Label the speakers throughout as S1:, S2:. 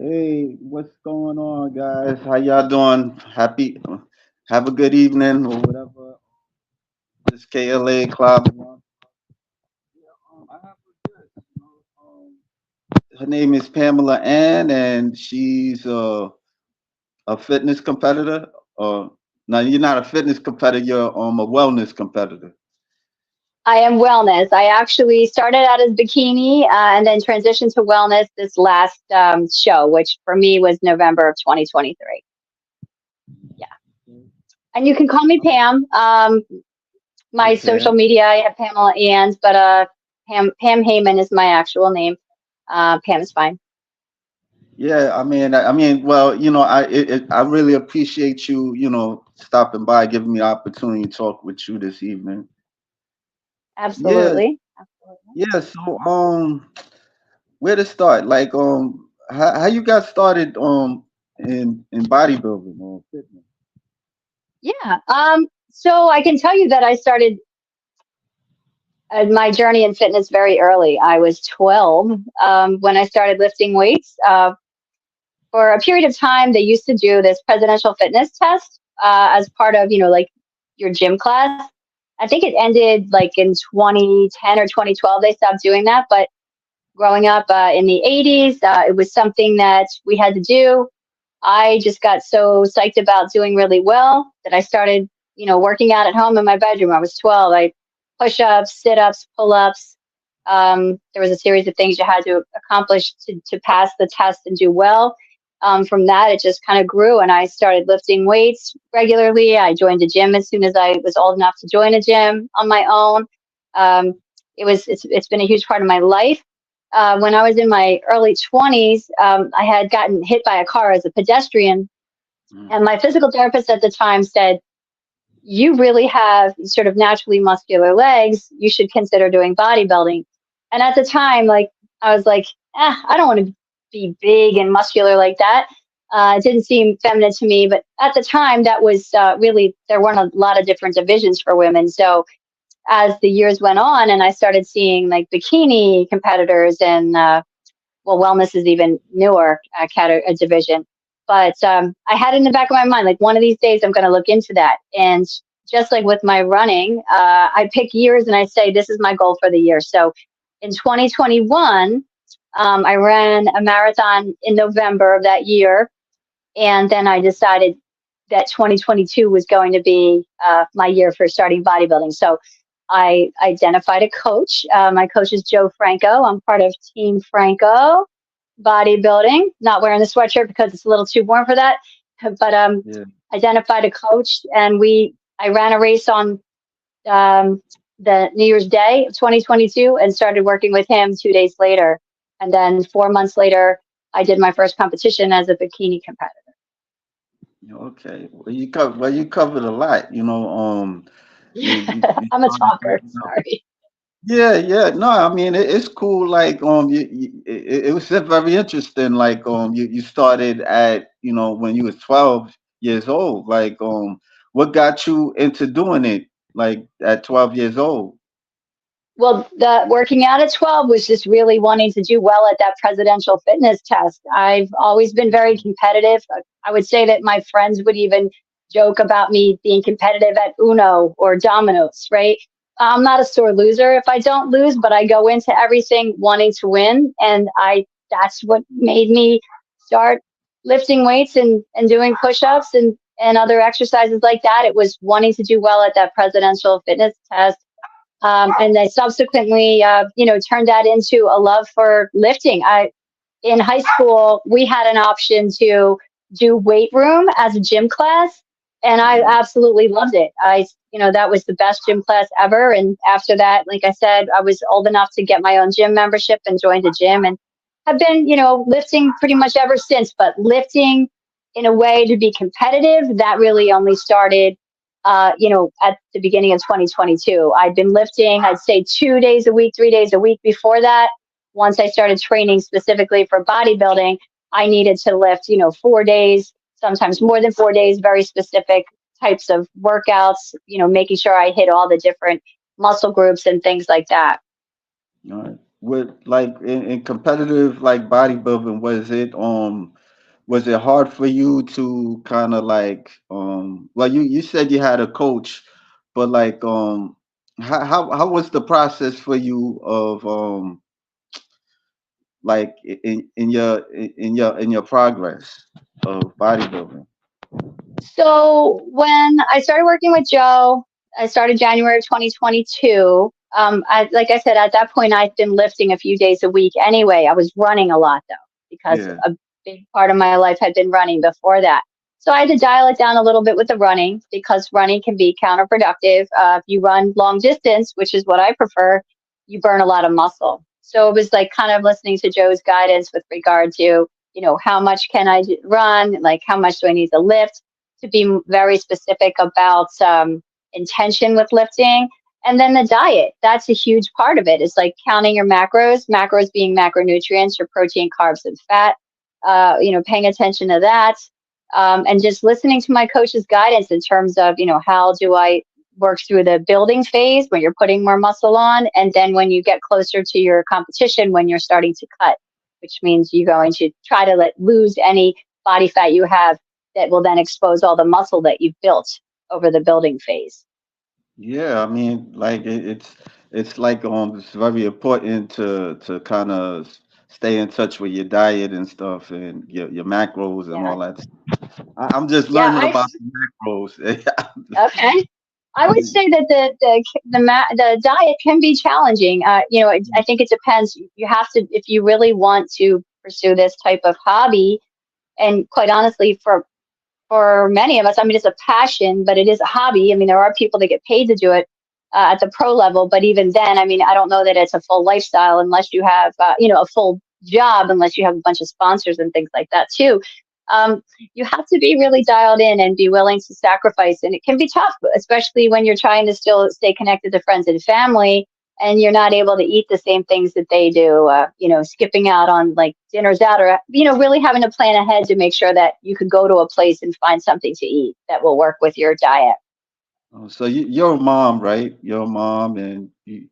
S1: Hey, what's going on, guys? How y'all doing? Have a good evening or whatever. This KLA Club. I have a good, her name is Pamela Ann, and she's a fitness competitor. No, you're not a fitness competitor. You're a wellness competitor.
S2: I am wellness. I actually started out as bikini and then transitioned to wellness this last show, which for me was November of 2023. Yeah. And you can call me Pam. My
S1: Okay.
S2: social media, I have Pamela Ann, but Pam Heyman is my actual name. Pam is fine.
S1: Yeah, well, I really appreciate you, stopping by, giving me the opportunity to talk with you this evening. Yeah,
S2: Absolutely. Absolutely.
S1: yeah. So, where to start? Like, how you got started, in bodybuilding or fitness?
S2: Yeah. So I can tell you that I started my journey in fitness very early. I was 12 when I started lifting weights. For a period of time, they used to do this presidential fitness test as part of, like your gym class. I think it ended like in 2010 or 2012. They stopped doing that. But growing up in the 80s, it was something that we had to do. I just got so psyched about doing really well that I started, working out at home in my bedroom. I was 12. I push ups, sit ups, pull ups. There was a series of things you had to accomplish to pass the test and do well. From that, it just kind of grew, and I started lifting weights regularly. I joined a gym as soon as I was old enough to join a gym on my own. Um, it's been a huge part of my life. When I was in my early 20s, I had gotten hit by a car as a pedestrian,
S1: Mm.
S2: and my physical therapist at the time said, "You really have sort of naturally muscular legs. You should consider doing bodybuilding." And at the time, like I was like, I don't want to be big and muscular like that. It didn't seem feminine to me, but at the time, that was really there weren't a lot of different divisions for women. So as the years went on, and I started seeing like bikini competitors and well, wellness is even newer a division. But I had it in the back of my mind, like one of these days I'm going to look into that. And just like with my running, I pick years and I say, this is my goal for the year. So in 2021, I ran a marathon in November of that year. And then I decided that 2022 was going to be my year for starting bodybuilding. So I identified a coach. My coach is Joe Franco. I'm part of Team Franco bodybuilding. Not wearing the sweatshirt because it's a little too warm for that. But
S1: Yeah.
S2: identified a coach, and I ran a race on the New Year's Day of 2022, and started working with him 2 days later. And then 4 months later, I did my first competition as a bikini competitor.
S1: Okay. Well, you covered a lot. You
S2: I'm a
S1: started
S2: talker.
S1: working out.
S2: Sorry.
S1: Yeah, yeah. No, I mean it's cool. Like, it was very interesting. Like, you started at, when you was 12 years old. Like, what got you into doing it? Like at 12 years old.
S2: Well, the working out at 12 was just really wanting to do well at that presidential fitness test. I've always been very competitive. I would say that my friends would even joke about me being competitive at Uno or Domino's, right? I'm not a sore loser if I don't lose, but I go into everything wanting to win. And that's what made me start lifting weights and doing push-ups and other exercises like that. It was wanting to do well at that presidential fitness test, and I subsequently, turned that into a love for lifting. In high school, we had an option to do weight room as a gym class, and I
S1: Mhm.
S2: absolutely loved it. That was the best gym class ever. And after that, like I said, I was old enough to get my own gym membership and joined a gym, and have been, lifting pretty much ever since. But lifting in a way to be competitive, that really only started at the beginning of 2022. I'd been lifting, I'd say 2 days a week, 3 days a week before that. Once I started training specifically for bodybuilding, I needed to lift, 4 days, sometimes more than 4 days, very specific types of workouts, making sure I hit all the different muscle groups and things like that.
S1: All right. with like in competitive like bodybuilding, was it hard for you to kind of like well you said you had a coach, but like how was the process for you of like in your progress of bodybuilding?
S2: So when I started working with Joe, I started January of 2022. Like I said, at that point, I'd been lifting a few days a week anyway. I was running a lot though, because
S1: Yeah.
S2: a big part of my life had been running before that. So I had to dial it down a little bit with the running, because running can be counterproductive. If you run long distance, which is what I prefer, you burn a lot of muscle. So it was like kind of listening to Joe's guidance with regard to, how much can I run? Like, how much do I need to lift? To be very specific about intention with lifting. And then the diet, that's a huge part of it. It's like counting your macros being macronutrients, your protein, carbs, and fat, paying attention to that. And just listening to my coach's guidance in terms of, how do I work through the building phase when you're putting more muscle on. And then when you get closer to your competition, when you're starting to cut, which means you're going to try to lose any body fat you have that will then expose all the muscle that you've built over the building phase.
S1: Yeah, I mean, like it's like it's very important to kind of stay in touch with your diet and stuff and your macros and
S2: Yeah.
S1: all that. I'm just
S2: Yeah.
S1: learning about the macros.
S2: Okay. I would say that the diet can be challenging. I think it depends. You have to, if you really want to pursue this type of hobby, and quite honestly, for many of us, I mean, it's a passion, but it is a hobby. I mean, there are people that get paid to do it at the pro level, but even then, I mean, I don't know that it's a full lifestyle unless you have, a full job, unless you have a bunch of sponsors and things like that too. You have to be really dialed in and be willing to sacrifice, and it can be tough, especially when you're trying to still stay connected to friends and family, and you're not able to eat the same things that they do, skipping out on like dinners out, or, really having to plan ahead to make sure that you could go to a place and find something to eat that will work with your diet.
S1: So you're a mom, right? You're a mom, and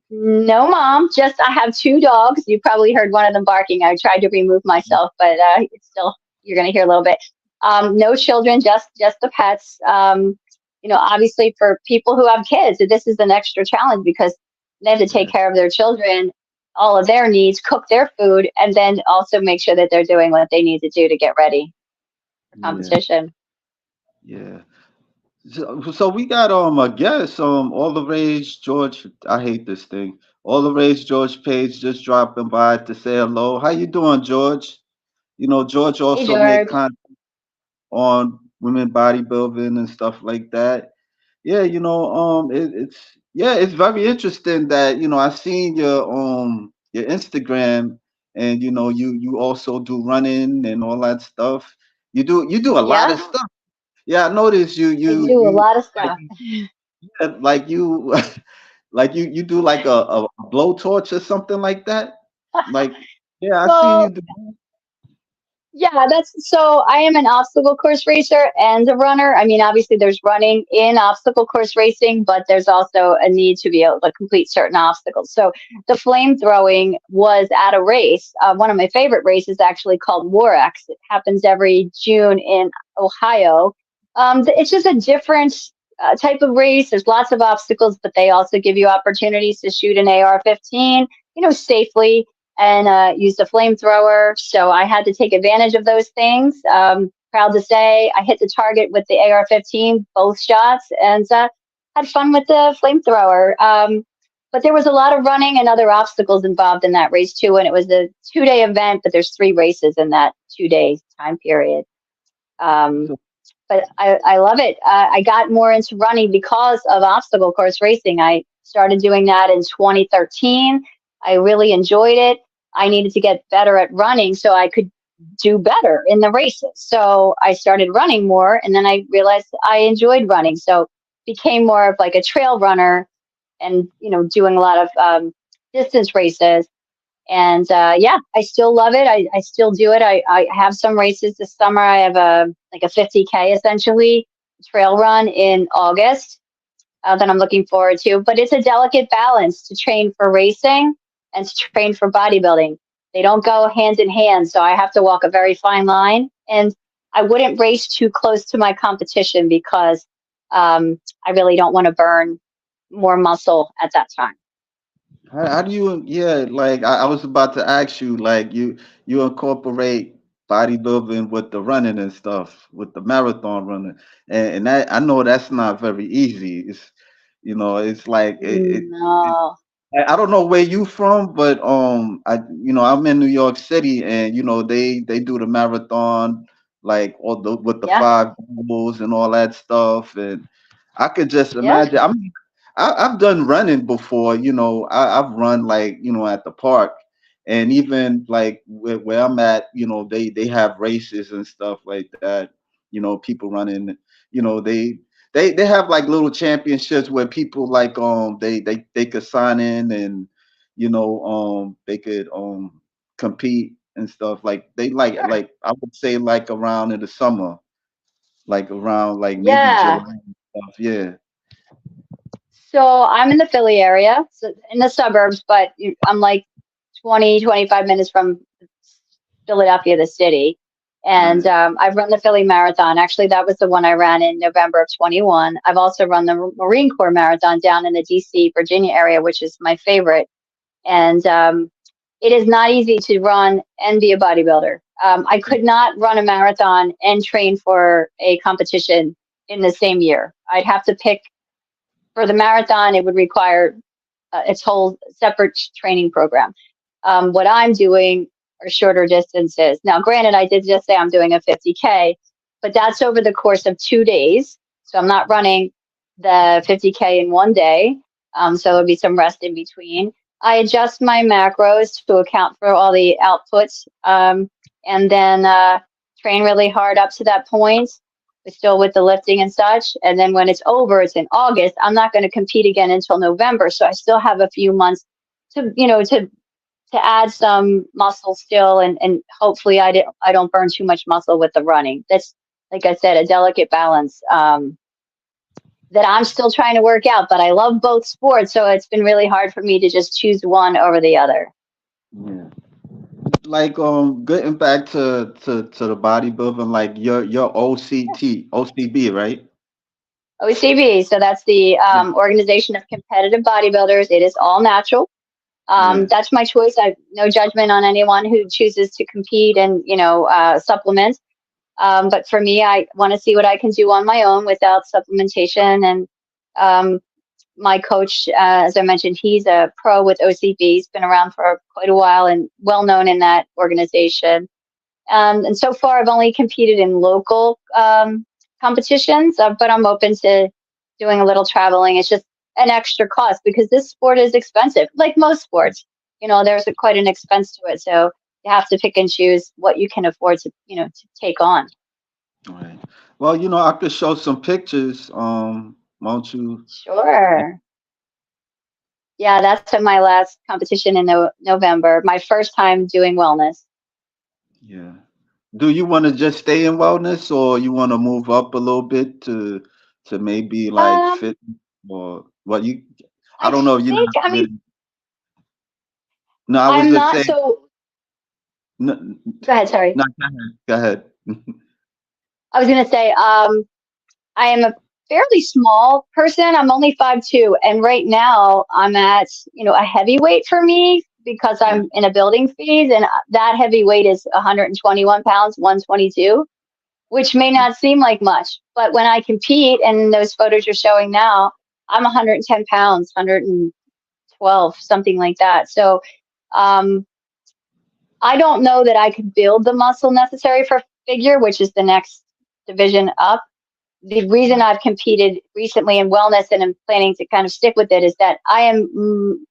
S2: No, mom, just I have two dogs. You probably heard one of them barking. I tried to remove myself, but it's still, you're going to hear a little bit. No children, just the pets. Obviously for people who have kids, this is an extra challenge because they have to take
S1: yeah,
S2: care of their children, all of their needs, cook their food, and then also make sure that they're doing what they need to do to get ready for
S1: yeah,
S2: competition.
S1: yeah. So we got a guest all the rage George. I hate this thing. All the rage George Page just dropping by to say hello. How you doing, George? George
S2: Hey,
S1: also make
S2: George.
S1: content on women bodybuilding and stuff like that. Yeah, it's very interesting that I seen your Instagram, and you also do running and all that stuff. You do a lot
S2: Yeah,
S1: of stuff. Yeah, I noticed you
S2: I
S1: you
S2: do a
S1: you
S2: lot of
S1: like
S2: stuff.
S1: like you like you do like a blowtorch or something like that. Like, yeah, I seen you
S2: Well,
S1: do.
S2: yeah, so I am an obstacle course racer and a runner. I mean, obviously there's running in obstacle course racing, but there's also a need to be able to complete certain obstacles. So the flame throwing was at a race. One of my favorite races actually called Warex. It happens every June in Ohio. It's just a different type of race. There's lots of obstacles, but they also give you opportunities to shoot an AR-15, safely, and used a flamethrower. So I had to take advantage of those things. Proud to say I hit the target with the AR-15, both shots, and had fun with the flamethrower. But there was a lot of running and other obstacles involved in that race too. And it was a 2-day event, but there's 3 races in that 2-day time period. Um,
S1: So,
S2: but I love it. I got more into running because of obstacle course racing. I started doing that in 2013. I really enjoyed it. I needed to get better at running so I could do better in the races. So I started running more, and then I realized I enjoyed running. So became more of like a trail runner, and doing a lot of distance races. And yeah, I still love it. I still do it. I have some races this summer. I have a 50K essentially trail run in August that I'm looking forward to. But it's a delicate balance to train for racing and to train for bodybuilding. They don't go hand in hand, so I have to walk a very fine line. And I wouldn't race too close to my competition because I really don't want to burn more muscle at that time.
S1: How do you, yeah, like I was about to ask you, like you incorporate bodybuilding with the running and stuff, with the marathon running, and that I know that's not very easy. It's, it's like it
S2: No.
S1: I don't know where you from, but I'm in New York City, and they do the marathon, like all the with the
S2: Yeah.
S1: five goals and all that stuff, and I could just
S2: Yeah.
S1: imagine. I've done running before. I've run like at the park, and even like where I'm at, they have races and stuff like that. People running. They have like little championships where people like they could sign in and they could compete and stuff like they
S2: Sure.
S1: I would say like around in the summer, like around like maybe
S2: Yeah.
S1: July and stuff. Yeah.
S2: So I'm in the Philly area, so in the suburbs, but I'm like 20, 25 minutes from Philadelphia, the city. And
S1: Right.
S2: I've run the Philly Marathon. Actually, that was the one I ran in November of 21. I've also run the Marine Corps Marathon down in the DC, Virginia area, which is my favorite. And it is not easy to run and be a bodybuilder. I could not run a marathon and train for a competition in the same year. I'd have to pick for the marathon, it would require its whole separate training program. What I'm doing are shorter distances. Now, granted, I did just say I'm doing a 50K, but that's over the course of 2 days. So I'm not running the 50K in one day. So there'll be some rest in between. I adjust my macros to account for all the outputs, and then train really hard up to that point, still with the lifting and such. And then when it's over, it's in August. I'm not going to compete again until November, so I still have a few months to to add some muscle still, and hopefully I don't burn too much muscle with the running. That's, like I said, a delicate balance that I'm still trying to work out. But I love both sports, so it's been really hard for me to just choose one over the other.
S1: Yeah. Like getting back to the bodybuilding, like your OCB, right?
S2: OCB, so that's the
S1: Yeah.
S2: Organization of Competitive Bodybuilders. It is all natural.
S1: Yeah.
S2: That's my choice. I've no judgment on anyone who chooses to compete and supplement. But for me, I want to see what I can do on my own without supplementation. And um, my coach, as I mentioned, he's a pro with OCB. He's been around for quite a while and well known in that organization. And so far, I've only competed in local competitions, but I'm open to doing a little traveling. It's just an extra cost because this sport is expensive, like most sports. There's quite an expense to it. So you have to pick and choose what you can afford to, to take on.
S1: Right. Well, I could show some pictures. Won't you?
S2: Sure. Yeah, that's at my last competition in November. My first time doing wellness.
S1: Yeah. Do you want to just stay in wellness, or you want to move up a little bit to maybe like
S2: Um,
S1: fit, or what you? I
S2: I
S1: don't know. You're
S2: think,
S1: not
S2: I mean,
S1: really. No, I was
S2: I'm
S1: just
S2: not
S1: saying.
S2: so.
S1: No,
S2: Go ahead. Sorry.
S1: no, go ahead. Go ahead.
S2: I was going to say, I am a fairly small person. I'm only 5'2", and right now I'm at a heavyweight for me because
S1: Right.
S2: I'm in a building phase, and that heavyweight is 121 pounds, 122, which may not seem like much, but when I compete, and those photos you're showing now, I'm 110 pounds, 112, something like that. So um, I don't know that I could build the muscle necessary for figure, which is the next division up. The reason I've competed recently in wellness and I'm planning to kind of stick with it is that I'm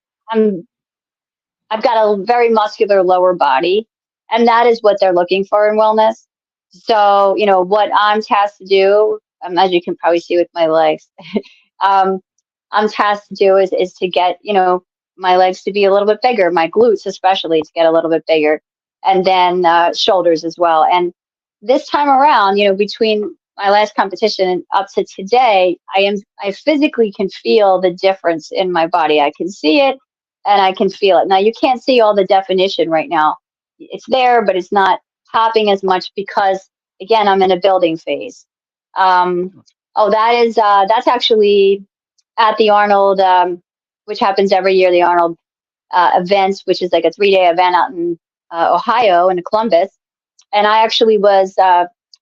S2: I've got a very muscular lower body, and that is what they're looking for in wellness. So, what I'm tasked to do, as you can probably see with my legs, um, I'm tasked to do is to get, my legs to be a little bit bigger, my glutes especially to get a little bit bigger, and then shoulders as well. And this time around, between my last competition and up to today, I physically can feel the difference in my body. I can see it. and I can feel it. Now you can't see all the definition right now. It's there, but it's not popping as much because again, I'm in a building phase. Um, oh, that's actually at the Arnold, which happens every year. The Arnold event, which is like a 3-day event out in Ohio in Columbus, and I actually was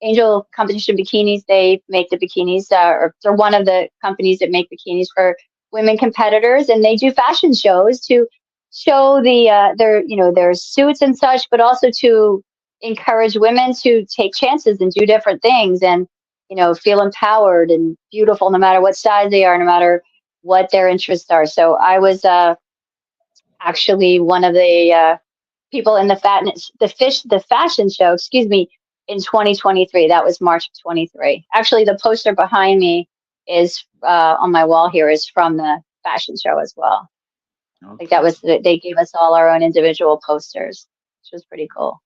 S2: Angel Competition Bikinis. They make the bikinis, or they're one of the companies that make bikinis for women competitors, and they do fashion shows to show their suits and such, but also to encourage women to take chances and do different things, and feel empowered and beautiful, no matter what size they are, no matter what their interests are. So I was actually one of the people in the fashion show, excuse me, in 2023. That was March of 23. Actually, the poster behind me is on my wall here is from the fashion show as well. Like that
S1: Okay.
S2: was they gave us all our own individual posters, which was pretty cool.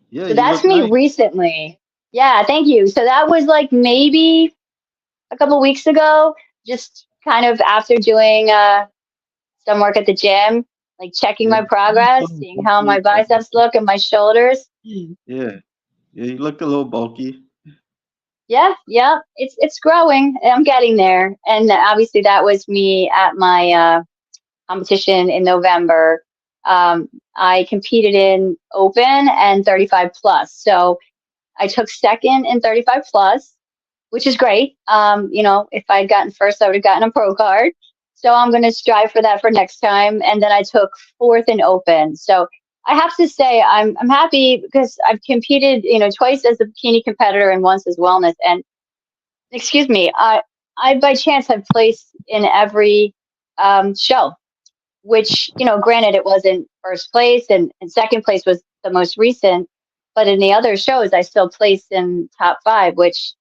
S1: Yeah,
S2: So
S1: you
S2: that's
S1: look
S2: me
S1: nice.
S2: recently. Yeah, thank you. So that was like maybe a couple weeks ago, just kind of after doing some work at the gym, like checking
S1: Yeah,
S2: my
S1: you look a
S2: progress,
S1: little
S2: seeing how my
S1: bulky.
S2: biceps look and my shoulders.
S1: Yeah, yeah, you look a little bulky.
S2: Yeah, yeah, it's growing. I'm getting there, and obviously that was me at my competition in November. I competed in open and 35 plus, so I took second in 35 plus, which is great. If I'd gotten first, I would have gotten a pro card. So I'm going to strive for that for next time. And then I took fourth in open. So I have to say I'm happy because I've competed, twice as a bikini competitor and once as wellness. And excuse me, I by chance have placed in every show, which, granted it wasn't first place and second place was the most recent, but in the other shows I still placed in top five, which,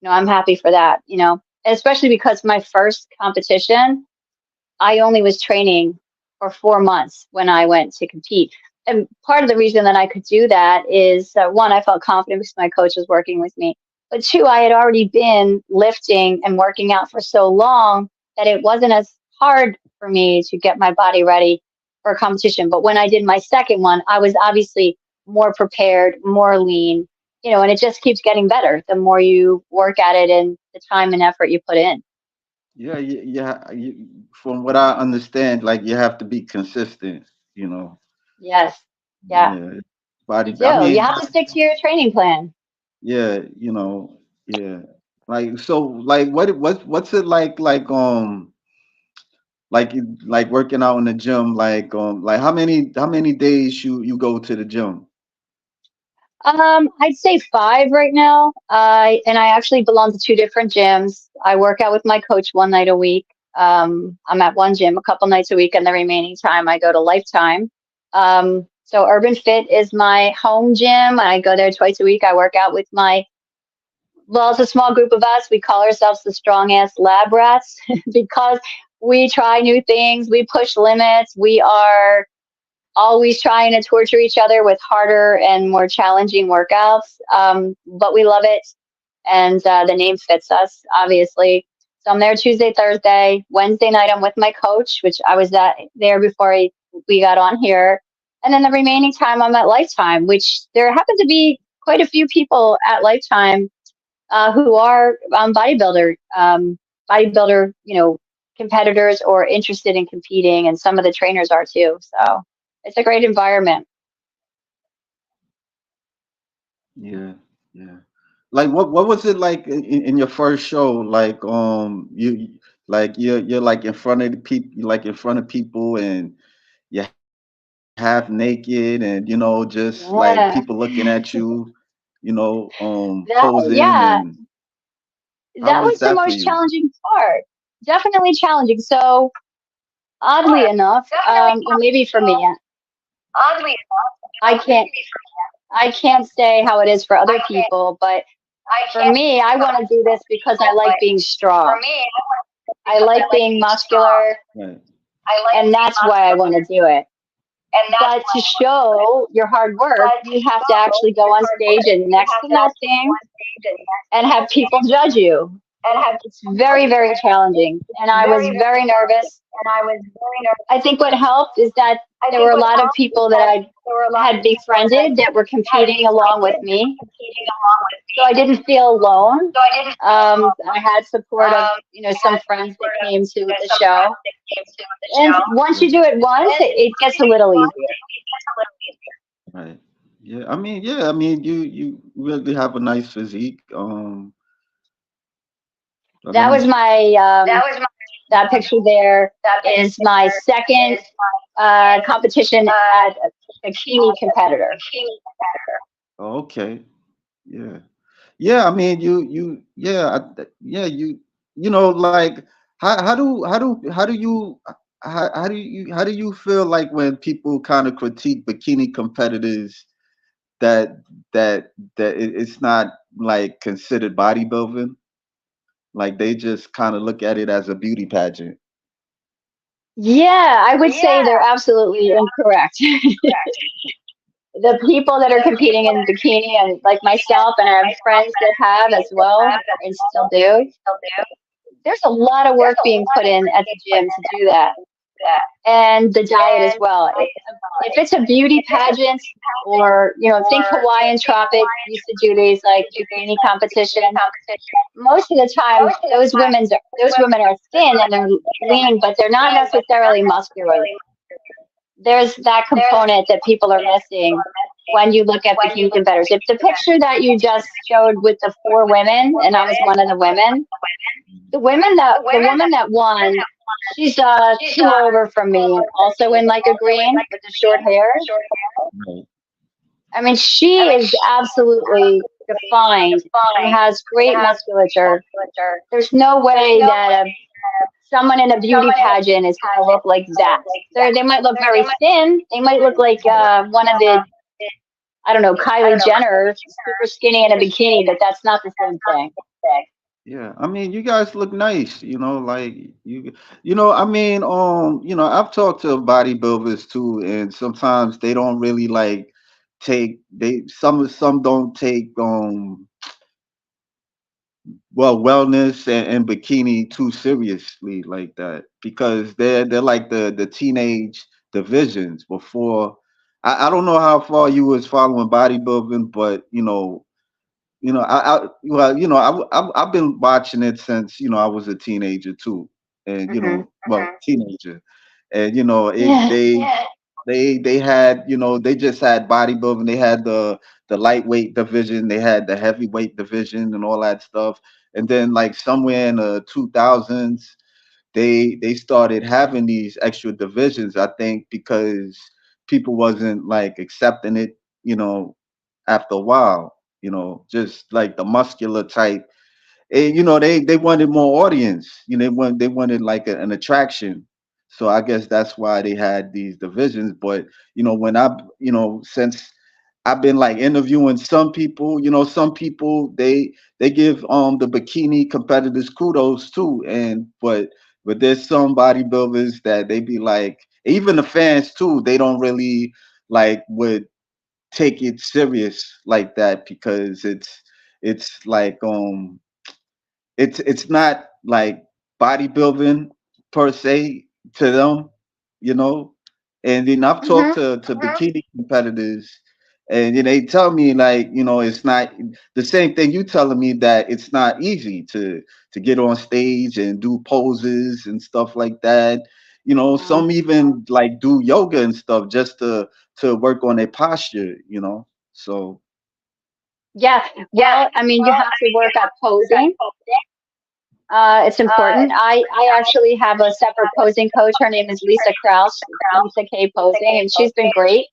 S2: I'm happy for that, especially because my first competition, I only was training for 4 months when I went to compete. And part of the reason that I could do that is one, I felt confident because my coach was working with me. But two, I had already been lifting and working out for so long that it wasn't as hard for me to get my body ready for a competition. But when I did my second one, I was obviously more prepared, more lean, and it just keeps getting better the more you work at it and the time and effort you put in.
S1: Yeah, yeah. From what I understand, like you have to be consistent. You know.
S2: Yes. Yeah.
S1: Yeah.
S2: You
S1: Body. I
S2: do. You
S1: mean,
S2: have to stick to your training plan.
S1: yeah. Yeah. Like so, like what's it like working out in the gym? Like how many days you go to the gym?
S2: I'd say 5 right now. I actually belong to two different gyms. I work out with my coach one night a week. I'm at one gym a couple nights a week, and the remaining time I go to Lifetime. So Urban Fit is my home gym. I go there twice a week. I work out with well, it's a small group of us. We call ourselves the strong ass lab rats because we try new things. We push limits. We are always trying to torture each other with harder and more challenging workouts. But we love it, and the name fits us, obviously. So I'm there Tuesday, Thursday, Wednesday night. I'm with my coach, which I was there before we got on here, and then the remaining time I'm at Lifetime, which there happen to be quite a few people at Lifetime who are bodybuilder, competitors or interested in competing, and some of the trainers are too. So it's a great environment.
S1: Yeah, yeah. Like what was it like in your first show? Like you're like in front of the people, like in front of people, and you're half naked, and just like people looking
S2: Yeah,
S1: at you, posing,
S2: yeah,
S1: and how
S2: that
S1: was
S2: was
S1: that
S2: the
S1: for
S2: most
S1: you?
S2: challenging part. Definitely challenging. So oddly enough, well, maybe for me, I can't, I can't say how it is for other people, but for me, I want to do this because I like being strong. I like being muscular,
S1: Right.
S2: and that's why I want to do it. But to show your hard work, you have to actually go on stage and next to that thing and have people judge you. It's very, very challenging. And I was very nervous. I think what helped is that there were a lot of people that I had befriended that were competing along with me. So I didn't feel alone. I had support of, some friends that came to the show. And once you
S1: Right.
S2: do it once, it gets a little easier.
S1: Right. Yeah. I mean, you really have a nice physique. Let
S2: That
S1: me.
S2: was my, that picture there is my second competition at a bikini competitor.
S1: Oh, okay. Yeah. Yeah. I mean, yeah, yeah. Like, how do you feel like when people kind of critique bikini competitors that it's not like considered bodybuilding? Like they just kind of look at it as a beauty pageant.
S2: Yeah, I would say they're absolutely incorrect. The people that are competing in bikini, and like myself, and I have friends that have as well and still do, there's a lot of work being put in at the gym to do that, and the diet as well. If it's a beauty pageant, or think Hawaiian Tropic used to do these like bikini competitions. Most of the time, those women are thin and they're lean, but they're not necessarily muscular. There's that component that people are missing when you look at bikini competitors. If the picture that you just showed with the four women, and I was one of the women, the woman that won, she's two over from me, also in like a green with the short hair.
S1: Right.
S2: I mean, she is absolutely defined and has great musculature. There's no way that someone in a beauty pageant is going to look like that. They might look very thin. They might look like one of the, I don't know, Kylie Jenner, super skinny in a bikini, but that's not the same thing.
S1: Yeah, I mean, you guys look nice, like I mean, I've talked to bodybuilders too, and sometimes they don't really like some don't take wellness and bikini too seriously like that because they're like the teenage divisions before. I don't know how far you was following bodybuilding, but well, I've been watching it since I was a teenager too, and
S2: Hmm.
S1: teenager, and
S2: Yeah.
S1: they had they just had bodybuilding. They had the lightweight division, they had the heavyweight division, and all that stuff. And then like somewhere in the 2000s, they started having these extra divisions. I think because people wasn't like accepting it, after a while. Just like the muscular type, and they wanted more audience. They wanted like an attraction. So I guess that's why they had these divisions. But when since I've been like interviewing some people, some people they give the bikini competitors kudos too. And but there's some bodybuilders that they be like, even the fans too, they don't really like would take it serious like that because it's like it's not like bodybuilding per se to them, you know. And then I've talked
S2: Hmm.
S1: to bikini competitors, and they tell me like it's not the same thing you telling me that it's not easy to get on stage and do poses and stuff like that.
S2: No.
S1: Some even like do yoga and stuff just to work on their posture. So
S2: Yeah. Well, I mean, you have to work at posing. It's important. I actually have a separate posing coach. Her name is Lisa Kraus, Lisa K Posing, and she's been great.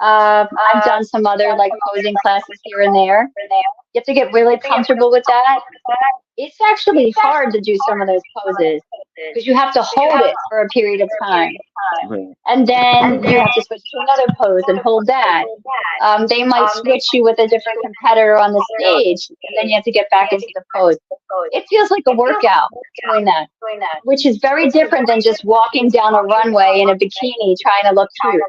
S2: I've done some other like posing classes here and there. You have to get really comfortable with that. It's actually hard to do some of those poses because you have to hold it for a period of time.
S1: right,
S2: And then you have to switch to another pose and hold that. They might switch you with a different competitor on the stage, and then you have to get back into the pose. It feels like a workout doing that, which is very different than just walking down a runway in a bikini trying to look cute.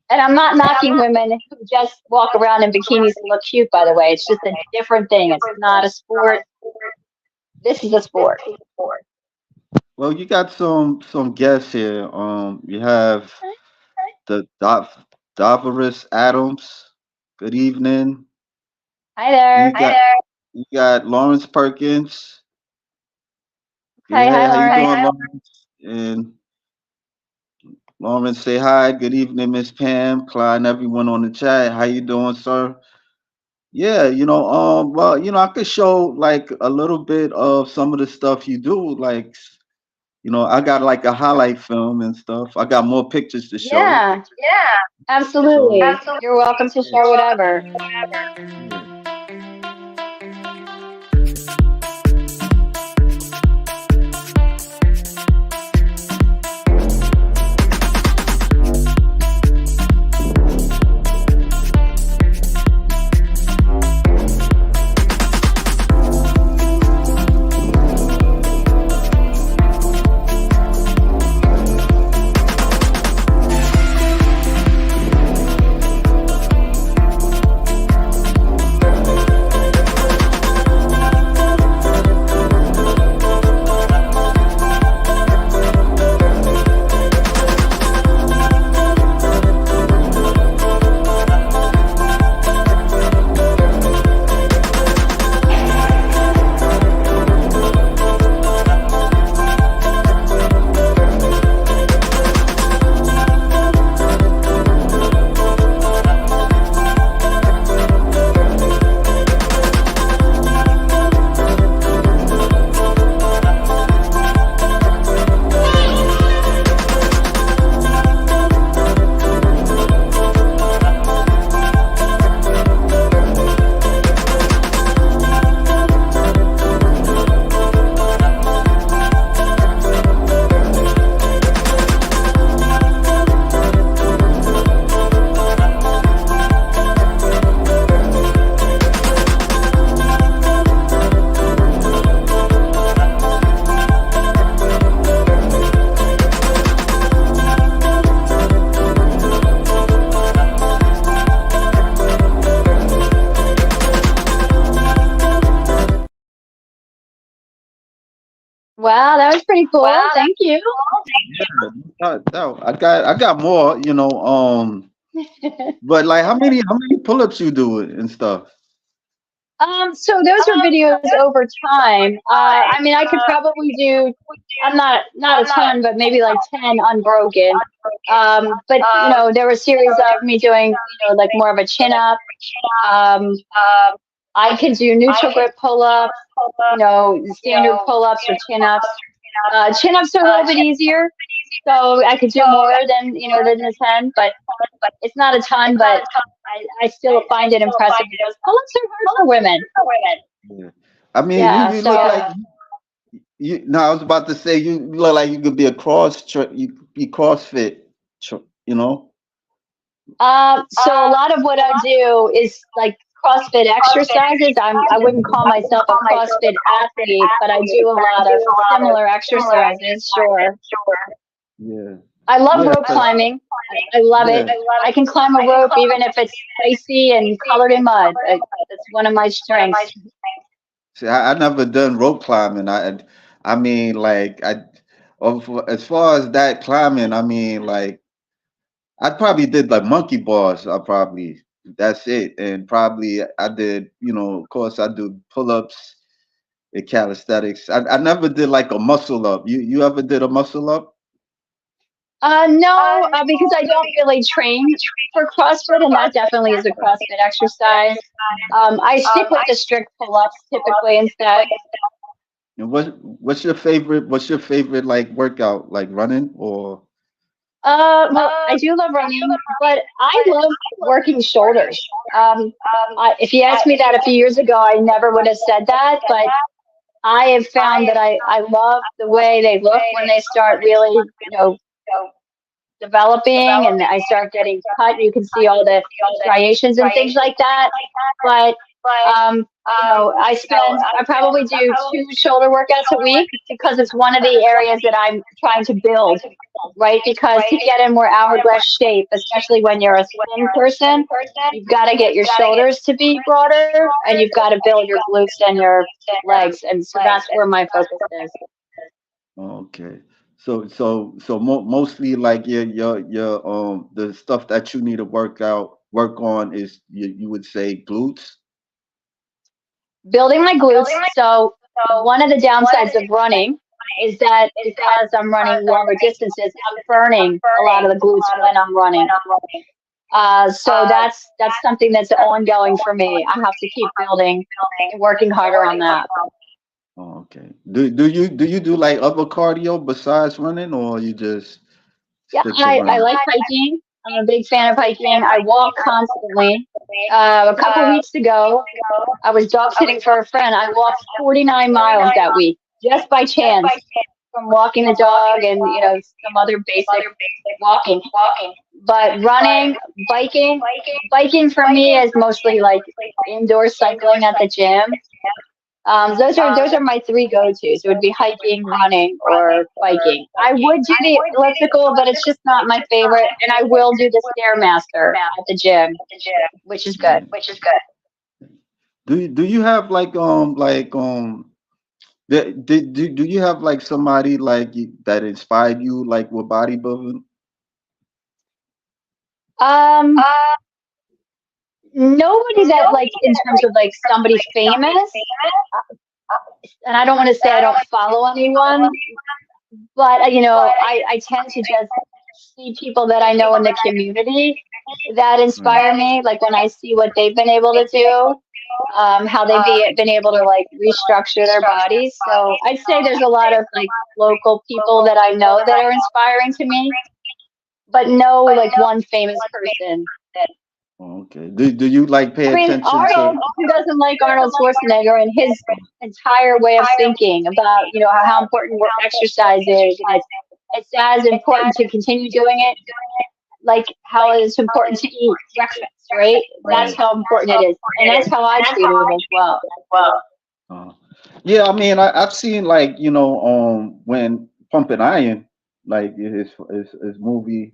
S2: And I'm not knocking women who just walk around in bikinis and look cute, by the way. It's just a different thing. It's not a sport. This is a sport.
S1: Well, you got some guests here. You have the Davaris Adams. Good evening.
S2: Hi
S1: You
S2: there.
S1: got you got Lawrence Perkins.
S2: Okay,
S1: Hey,
S2: hi
S1: how you
S2: Lawrence.
S1: doing, Lawrence? And Lawrence, say hi. Good evening, Miss Pam, Klein, everyone on the chat. How you doing, sir? Yeah, well, I could show like a little bit of some of the stuff you do. Like, I got like a highlight film and stuff. I got more pictures to show.
S2: Yeah,
S1: So,
S2: absolutely. You're welcome to share whatever.
S1: yeah.
S2: Wow, that was pretty cool. Thank you.
S1: I got more, but like how many pull-ups you do and stuff?
S2: So those are videos over time. I mean, I could probably do, I'm not a ton, but maybe like 10 unbroken. But there were a series of me doing, like more of a chin up. Um, I could do neutral grip pull ups, standard pull ups or chin ups. Chin ups are a little bit easier, so I could do more than the 10, but it's not a ton. But I still find it impressive because pull ups are hard for women.
S1: Yeah. I mean, you
S2: Yeah,
S1: you look like
S2: so
S1: you. No, I was about to say you look like you could be a you could be CrossFit. You know.
S2: so a lot of what I do is like CrossFit exercises. I wouldn't call myself a CrossFit athlete, but I do a lot of similar exercises. Sure.
S1: Yeah.
S2: I love
S1: Yeah.
S2: rope climbing. I love
S1: Yeah.
S2: it. I can climb a rope even if it's icy and colored in mud. That's one of my strengths.
S1: See, I never done rope climbing. I mean, like as far as that climbing, I mean, like I probably did like monkey bars. I probably that's it, and probably I did. Of course, I do pull-ups and calisthenics. I never did like a muscle up. You ever did a muscle up?
S2: No, because I don't really train for CrossFit, and that definitely is a CrossFit exercise. I stick with the strict pull-ups typically instead.
S1: And what's your favorite like workout, like running or?
S2: Well, I do love running, but I love working shoulders. If you asked me that a few years ago, I never would have said that, but I have found that I love the way they look when they start really, developing and I start getting cut. You can see all the striations and things like that. But I probably do two shoulder workouts a week because it's one of the areas that I'm trying to build, right? Because to get in more hourglass shape, especially when you're a thin person, you've got to get your shoulders to be broader and you've got to build your glutes and your legs. And so that's where my focus is.
S1: Okay. So mostly like your the stuff that you need to work on is you would say glutes.
S2: Building my glutes. So one of the downsides of running is that because I'm running longer distances, I'm burning a lot of the glutes when I'm running. So that's something that's ongoing for me. I have to keep building and working harder on that.
S1: Oh, okay. Do you do like other cardio besides running, or you just
S2: Yeah,
S1: stick to
S2: I
S1: running?
S2: like hiking. I'm a big fan of hiking. I walk constantly. A couple weeks ago, I was dog sitting for a friend. I walked 49 miles that week just by chance from walking the dog and, some other basic walking. But running, biking for me is mostly like indoor cycling at the gym. Those are my three go-tos. It would be hiking, running, or biking. I would do the elliptical, but it's just not my favorite. And I will do the stairmaster at the gym, which is good.
S1: Right. Do you have do you have like somebody like that inspired you like with bodybuilding?
S2: Um, Nobody that like in terms of like somebody famous, and I don't want to say I don't follow anyone, but I tend to just see people that I know in the community that
S1: Right.
S2: inspire me. Like when I see what they've been able to do, how been able to like restructure their bodies. So I'd say there's a lot of like local people that I know that are inspiring to me, but no like one famous person.
S1: Oh, okay. Do you like pay
S2: I mean,
S1: attention to?
S2: Arnold, who doesn't like Arnold Schwarzenegger and his entire way of thinking about, how important exercise is, and it's as important to continue doing it, like how it's important to eat breakfast, right? That's
S1: Right.
S2: how important it is, and that's how I treat it as well.
S1: Uh, yeah, I mean, I've seen like when Pumping Iron, like his movie,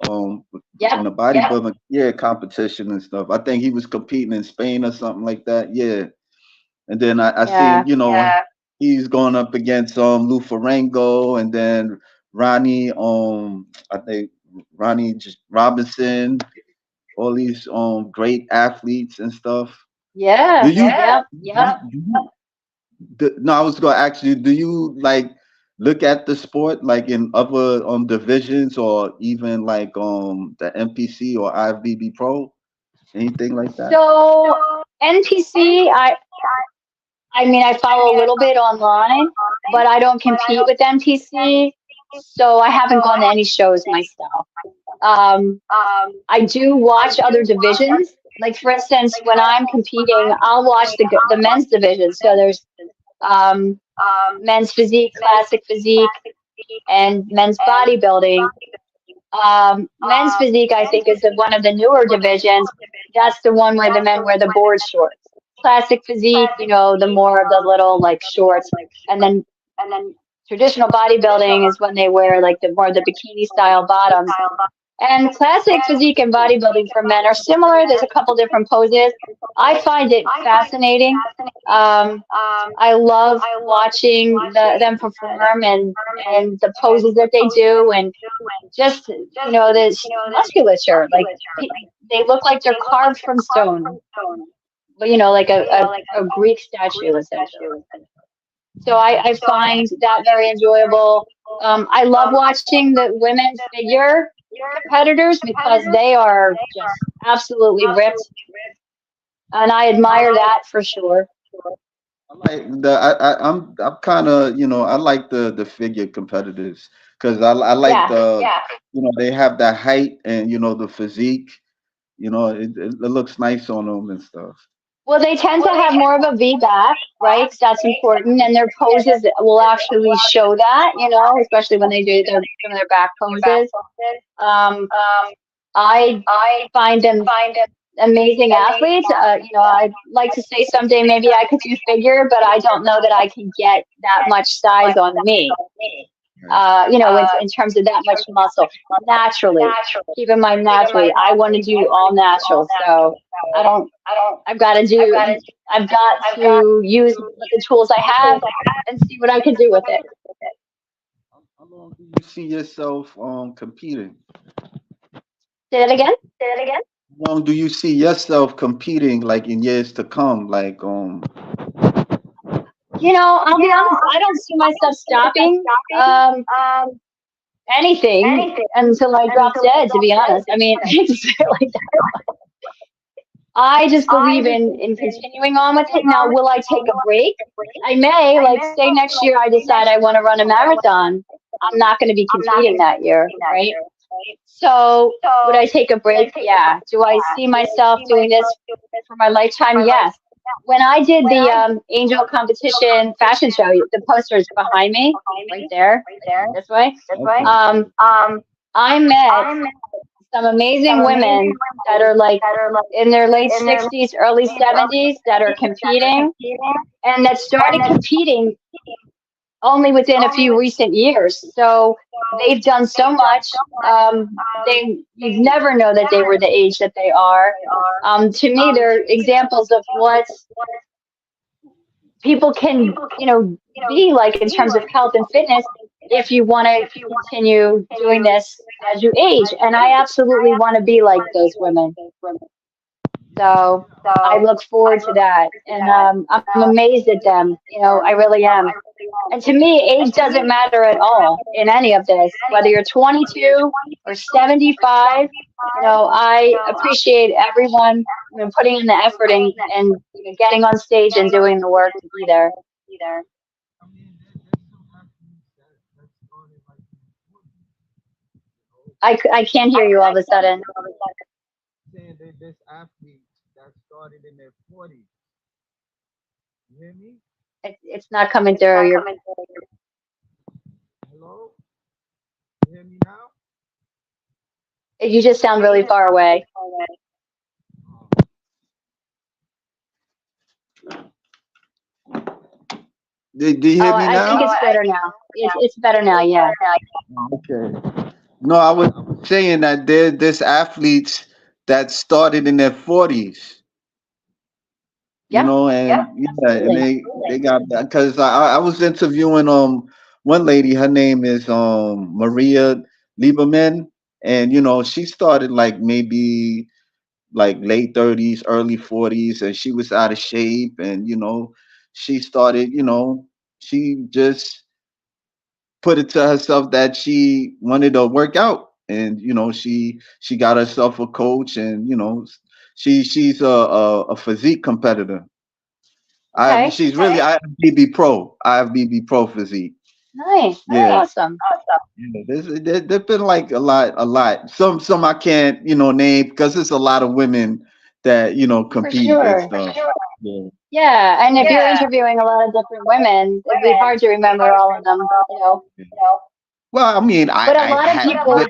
S1: um
S2: Yep.
S1: in a bodybuilding competition and stuff. I think he was competing in Spain or something like that. Yeah, and then I
S2: Yeah.
S1: seen he's going up against Lou Ferrango and then Ronnie I think Ronnie Robinson, all these great athletes and stuff. Do
S2: Yeah.
S1: you
S2: Yep.
S1: do
S2: Yep.
S1: you, do you no, I was gonna ask you, do you like look at the sport like in other divisions or even like the NPC or IFBB Pro, anything like that?
S2: So NPC, I mean, I follow a little bit online, but I don't compete with NPC, so I haven't gone to any shows myself. Um, I do watch other divisions. Like for instance, when I'm competing, I'll watch the men's division. So there's um, men's physique, classic physique, and men's bodybuilding. Men's physique, I think, is one of the newer divisions. That's the one where the men wear the board shorts. Classic physique, the more of the little like shorts, and then traditional bodybuilding is when they wear like the more the bikini style bottoms. And classic physique and bodybuilding for men are similar. There's a couple different poses. I find it fascinating. Um, I love watching them perform and the poses that they do, and just this musculature. Like they look like they're carved from stone, but like a Greek statue essentially. So I find that very enjoyable. I love watching the women's figure competitors because they are just absolutely ripped, and I admire that for sure.
S1: I like I'm kind of I like the figure competitors because I like
S2: Yeah.
S1: they have that height and the physique. It looks nice on them and stuff.
S2: Well, they tend to have more of a V back, right? 'Cause that's important, and their poses will actually show that, especially when they do some of their back poses. Um, I find them amazing athletes. I'd like to say someday maybe I could do figure, but I don't know that I can get that much size on me.
S1: Right.
S2: In terms of that much muscle naturally. Keep in mind, naturally, I want to do all natural. So I don't. I've got to do. I've got to use the tools I have and see what I can do with it.
S1: How long do you see yourself competing?
S2: Say that again.
S1: How long do you see yourself competing, like in years to come? Like
S2: I'll be honest. I don't see myself stopping anything until I drop dead. To be honest, I mean, it's like I just believe in continuing on with it. Now, will I take a break? I may, like, say next year I decide I want to run a marathon. I'm not going to be competing that year, right? So, would I take a break? Yeah. Do I see myself doing this for my lifetime? Yes. When I did the Angel Competition fashion show, the poster is behind me, right there, like this way.
S1: okay,
S2: Um, I met some amazing women that are like in their late 60s, early 70s that are competing and that started competing only within a few recent years. So they've done so much. You'd never know that they were the age that they are. To me, they're examples of what people can, be like in terms of health and fitness if you want to continue doing this as you age. And I absolutely want to be like those women. So I look forward to that. And I'm amazed at them. I really am. And to me, age doesn't matter at all in any of this, whether you're 22 or 75. I appreciate everyone putting in the effort and getting on stage and doing the work to be there.
S1: I mean, there's some athletes that started like in the 40s,
S2: I can't hear you all of a sudden.
S1: saying that there's athletes that started in their 40s. You hear me?
S2: It's not coming through.
S1: Hello? You hear me now?
S2: You just sound really far away.
S1: Do you
S2: Oh,
S1: hear me
S2: I think
S1: now?
S2: it's better now. It's better now. Yeah.
S1: Okay. No, I was saying that there's athletes that started in their 40s,
S2: Yeah.
S1: and yeah, and
S2: Absolutely.
S1: they got because I was interviewing one lady. Her name is Maria Lieberman, and she started like maybe like late 30s, early 40s, and she was out of shape, and she started, she just put it to herself that she wanted to work out, and she got herself a coach, and she's a physique competitor.
S2: Okay.
S1: She's really IFBB Pro physique.
S2: Nice. That's
S1: Yeah.
S2: awesome.
S1: Yeah, there's been like a lot. Some I can't name because there's a lot of women that
S2: For
S1: compete and
S2: sure.
S1: stuff. Yeah.
S2: Yeah. And if you're interviewing a lot of different women, it'd be hard to remember all of them.
S1: Yeah. Well, I mean,
S2: But a lot of people,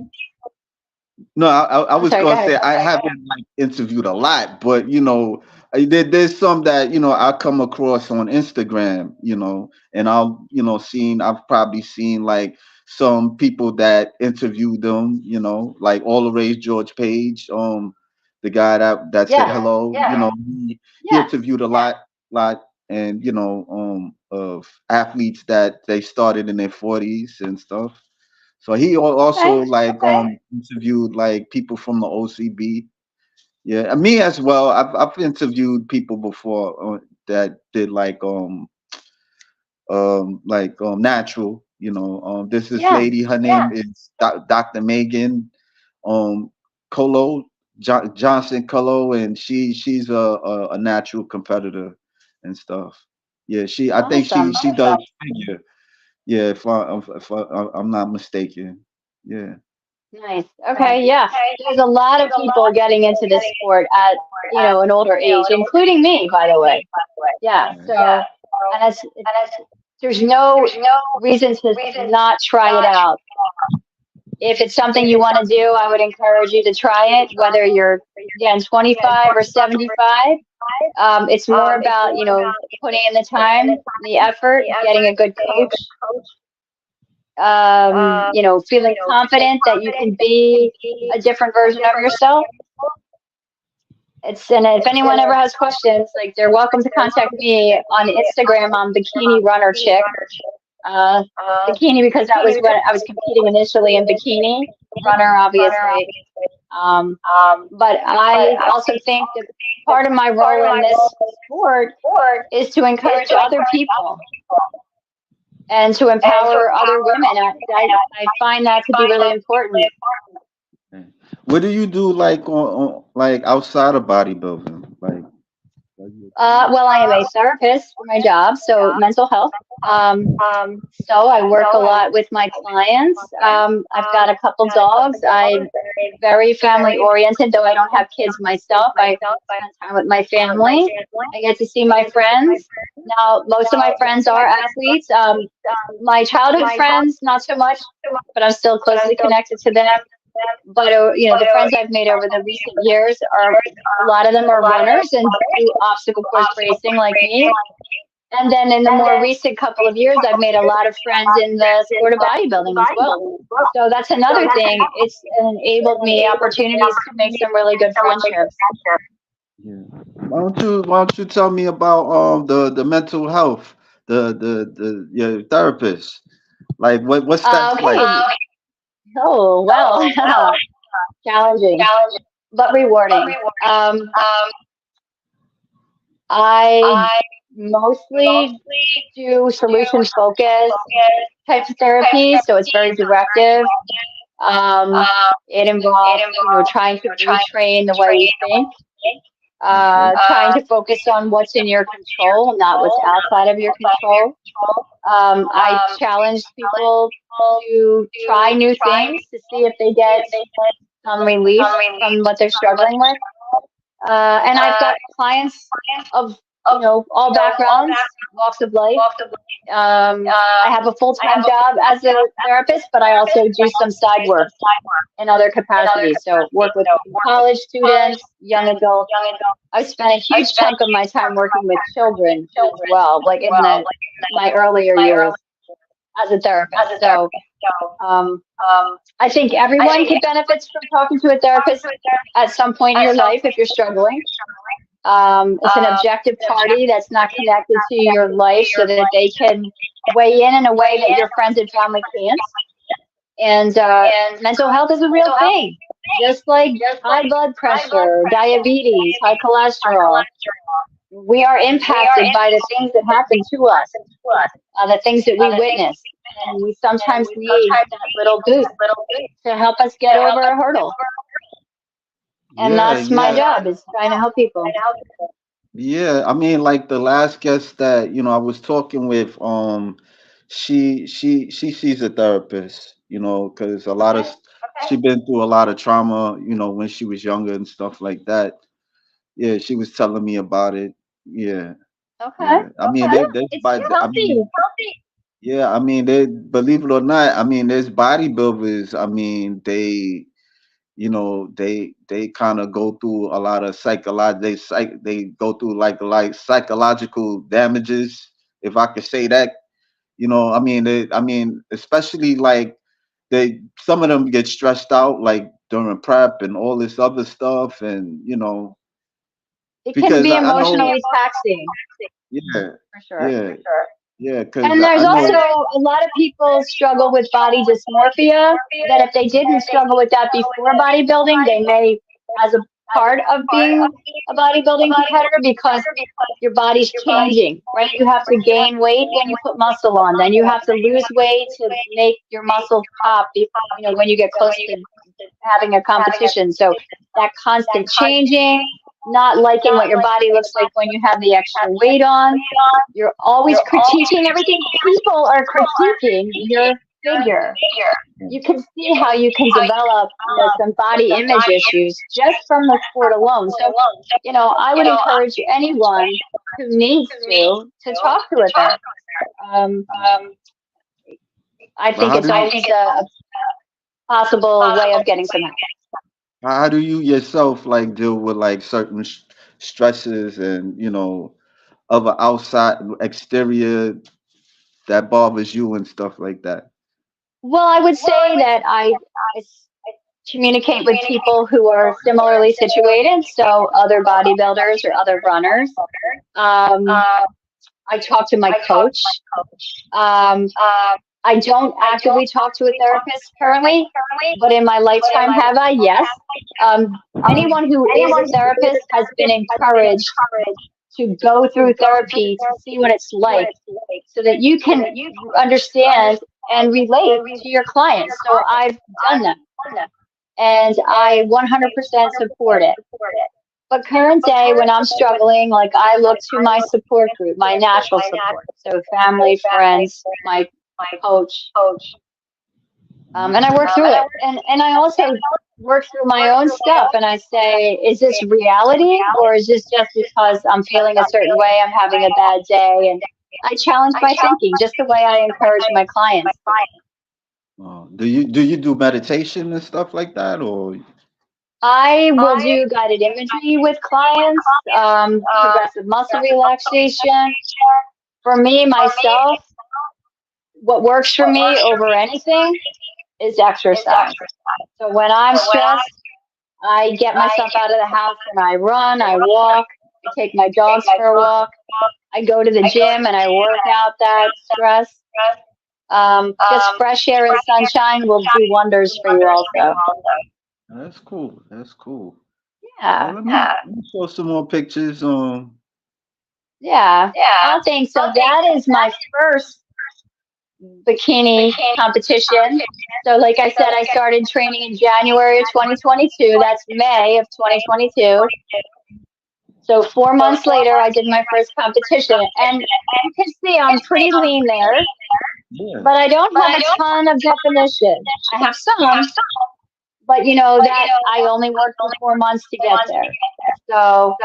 S1: no, I
S2: I'm
S1: was
S2: sorry, go
S1: gonna
S2: ahead.
S1: say I haven't like interviewed a lot, but there's some that I come across on Instagram, and I've probably seen like some people that interviewed them, like All the Rage George Page, the guy that said
S2: Yeah.
S1: hello, he
S2: Yeah.
S1: interviewed a lot, and of athletes that they started in their 40s and stuff. So he also
S2: Okay.
S1: like interviewed like people from the OCB. Yeah, and me as well. I've interviewed people before that did natural. There's this
S2: Yeah.
S1: lady. Her name is Dr. Megan Colo Johnson Colo, and she's a natural competitor and stuff. Yeah, I think
S2: Awesome.
S1: she does figure. Yeah, if I'm not mistaken. Yeah.
S2: Nice. Okay. Yeah. There's a lot of people getting into this sport at, an older age, including me, by the way. Yeah.
S1: Right.
S2: So, and there's no reason to not try it out. If it's something you want to do, I would encourage you to try it, whether you're, again, 25 or 75. It's more about, putting in the time, the effort, getting a good coach, feeling confident that you can be a different version of yourself. And if anyone ever has questions, like, they're welcome to contact me on Instagram. I'm Bikini Runner Chick. Uh, Bikini, because that was when I was competing initially in bikini. Runner, obviously. Um, but I also think that part of my role in this sport is to encourage other people and to empower other women. I find that to be really important.
S1: Okay. What do you do like on like outside of bodybuilding? Like
S2: Well, I am a therapist for my job, so mental health. Um, so I work a lot with my clients. I've got a couple dogs. I'm very family oriented, though I don't have kids myself. I spend time with my family. I get to see my friends. Now, most of my friends are athletes. My childhood friends, not so much, but I'm still closely connected to them. But the friends I've made over the recent years are, a lot of them are runners and do obstacle course racing like me. And then in the more recent couple of years, I've made a lot of friends in the sport of bodybuilding as well. So that's another thing. It's enabled me opportunities to make some really good friendships.
S1: yeah. Why don't you tell me about the mental health, the your therapist? Like what's that like?
S2: Okay. Oh, well, challenging, but rewarding. I mostly do solution focused types of therapy, so it's very directive. Um, it involves, trying to retrain the way we think,
S1: Okay.
S2: trying to focus on what's in your control, not what's outside of your control. I challenge people to try new things to see if they get some relief from what they're struggling with. And I've got clients of, all backgrounds, walks of life. I have a full-time job as a therapist, but I also do some side work in other capacities. So work with college students, young adults. I've spent a huge chunk of my time working with children as well, like in my earlier years as a therapist. So um, I think everyone could benefit from talking to a therapist at some point in your life if you're struggling. It's an objective party that's not connected to your life so that they can weigh in a way that your friends and family can't. And mental health is a real thing, just like high blood pressure, diabetes, high cholesterol. We are impacted by the things that happen to us, the things that we witness. And we sometimes need that little boost to help us get over a hurdle. And
S1: Yeah,
S2: that's my
S1: yeah.
S2: job, is trying to help people.
S1: Yeah, I mean, like the last guest that I was talking with, she she's a therapist, because a lot of
S2: Okay.
S1: she been through a lot of trauma, when she was younger and stuff like that. Yeah, she was telling me about it. Yeah,
S2: Okay.
S1: yeah. I mean,
S2: Yeah.
S1: there's
S2: It's
S1: by, I
S2: healthy.
S1: mean, yeah, I mean, they believe it or not, I mean, there's bodybuilders. I mean, they kind of go through a lot of they go through like psychological damages, if I could say that. I mean, especially like they some of them get stressed out like during prep and all this other stuff, and
S2: It can
S1: because
S2: be
S1: I know.
S2: emotionally taxing,
S1: Yeah,
S2: for sure.
S1: yeah, yeah, because
S2: And there's
S1: I
S2: also
S1: know.
S2: a lot of people struggle with body dysmorphia that if they didn't struggle with that before bodybuilding, they may, as a part of being a bodybuilding competitor, because your body's changing, right? You have to gain weight when you put muscle on, then you have to lose weight to make your muscles pop, when you get close to having a competition. So that constant changing, not liking what your body looks like when you have the extra weight on, you're always critiquing everything. People are critiquing your figure. You can see how you can develop, some body image issues just from the sport alone. So, I would encourage anyone who needs to talk to a therapist. Um, I
S1: But
S2: think
S1: how
S2: it's
S1: do you?
S2: always possible way of getting some help.
S1: How do you yourself like deal with like certain stresses and other outside exterior that bothers you and stuff like that?
S2: Well, I would say that I communicate with people who are similarly situated, so other bodybuilders or other runners. Um, I talk to my coach. Um, I don't actively talk to a therapist currently, but in my lifetime have I? Yes. Anyone who is a therapist has been encouraged to go through therapy to see what it's like so that you can understand and relate to your clients. So I've done that and I 100% support it. But current day, when I'm struggling, like I look to my support group, my natural support. So family, friends, my coach, and I work through it. And I also work through my own stuff. And I say, is this reality or is this just because I'm feeling a certain way? I'm having a bad day, and I challenge my thinking, just the way I encourage my clients to.
S1: Do you do meditation and stuff like that, or?
S2: I will do guided imagery with clients, progressive muscle relaxation. For me, myself, what works for me over anything is exercise. So when I'm stressed, I get myself out of the house and I run, I walk, I take my dogs for a walk, I go to the gym and I work out that stress. Just fresh air and sunshine will do wonders for you also.
S1: That's cool. That's cool.
S2: Yeah,
S1: Let me show some more pictures.
S2: yeah. Oh, thanks. So that is my first bikini competition. So, like I said, I started training in January of 2022. That's May of 2022. So 4 months later, I did my first competition, and you can see I'm pretty lean there,
S1: Yeah.
S2: but I don't have a ton of definition. I have some, but that I only worked for 4 months to get there. So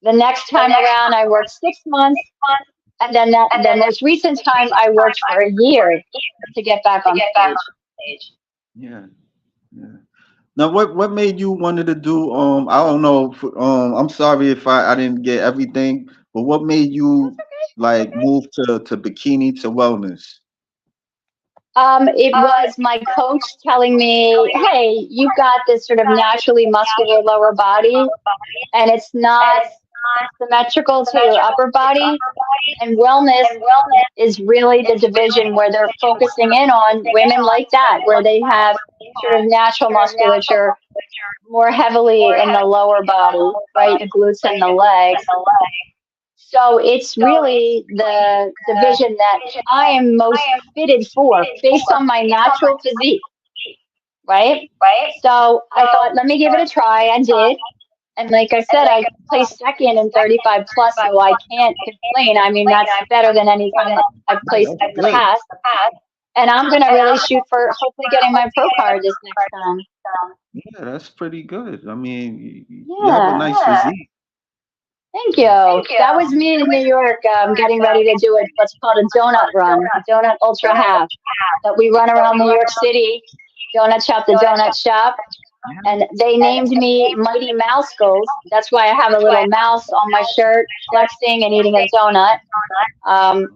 S2: the next time around, I worked 6 months, and then the most recent time, I worked for a year to get back on stage.
S1: Yeah. Yeah. Now, what made you wanted to do? I don't know. I'm sorry if I didn't get everything, but what made you like move to bikini to wellness?
S2: It was my coach telling me, "Hey, you've got this sort of naturally muscular lower body, and it's not symmetrical to your upper body. And wellness is really the division where they're focusing in on women like that, where they have sort of natural musculature more heavily in the lower body, right? The glutes and the legs. So it's really the division that I am most fitted for based on my natural physique, right? So I thought, let me give it a try. I did. And like I said, I placed second in 35 plus, so I can't complain. I mean, that's better than any time I've placed
S1: That's
S2: in the
S1: good.
S2: past. And I'm going to really shoot for hopefully getting my pro card this next time.
S1: Yeah, that's pretty good. I mean, you have a
S2: Yeah.
S1: nice physique.
S2: Thank you. That was me in New York, getting ready to do what's called a donut run, a donut ultra half that we run around New York City. Donut shop, the donut shop. And they named me Mighty Mouse Goals. That's why I have a little mouse on my shirt, flexing and eating a donut.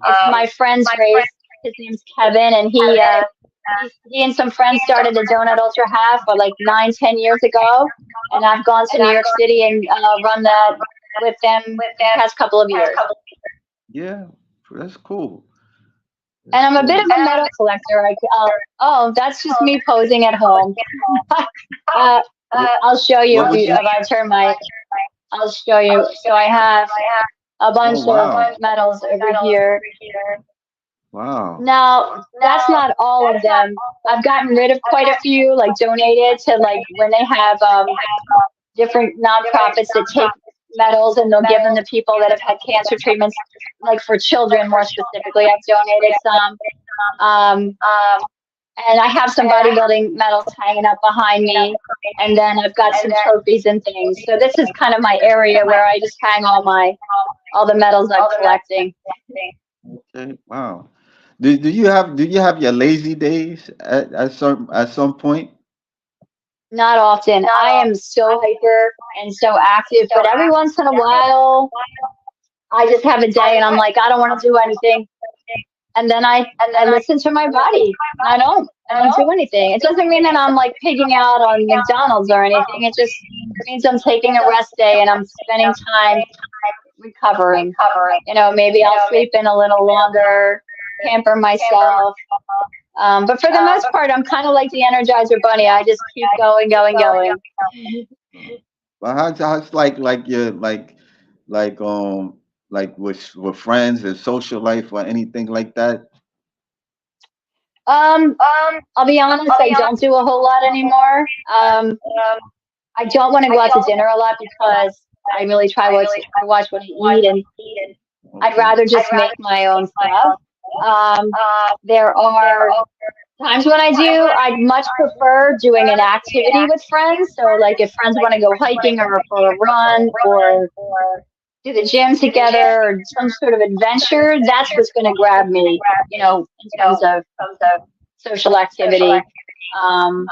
S2: It's my friend's race. His name's Kevin, and he and some friends started the Donut Ultra Half like 9, 10 years ago. And I've gone to New York City and run that with them the past couple of years.
S1: Yeah, that's cool.
S2: And
S1: That's
S2: I'm a bit
S1: cool.
S2: of a medal collector. Oh, that's just me posing at home. uh, I'll show you
S1: What would you?
S2: if I turn my. I'll show you. So I have a
S1: Oh
S2: bunch of
S1: wow,
S2: medals over here.
S1: wow.
S2: Now, that's not all of them. I've gotten rid of quite a few, like donated to like when they have different nonprofits that take medals and they'll give them to people that have had cancer treatments, like for children more specifically. I've donated some. Um, and I have some bodybuilding medals hanging up behind me. And then I've got some trophies and things. So this is kind of my area where I just hang all the medals I'm collecting.
S1: Okay, wow. Do you have your lazy days at some point?
S2: Not often. I am so hyper and so active, but every once in a while, I just have a day and I'm like, I don't want to do anything. And then I listen to my body and I don't do anything. It doesn't mean that I'm like pigging out on McDonald's or anything. It just means I'm taking a rest day and I'm spending time recovering. You know, maybe I'll sleep in a little longer, pamper myself. But for the most part, I'm kind of like the Energizer Bunny. I just keep going, going, going.
S1: But how's like your like with friends and social life or anything like that?
S2: I'll be honest, I don't do a whole lot anymore. I don't want to go out to dinner a lot because I really try to watch what I eat, and I'd
S1: Okay.
S2: rather just make my own stuff. Um, there are times when I do, I'd much prefer doing an activity with friends. So, like, if friends want to go hiking or for a run or do the gym together or some sort of adventure, that's what's going to grab me, you know, in terms of social activity. Um,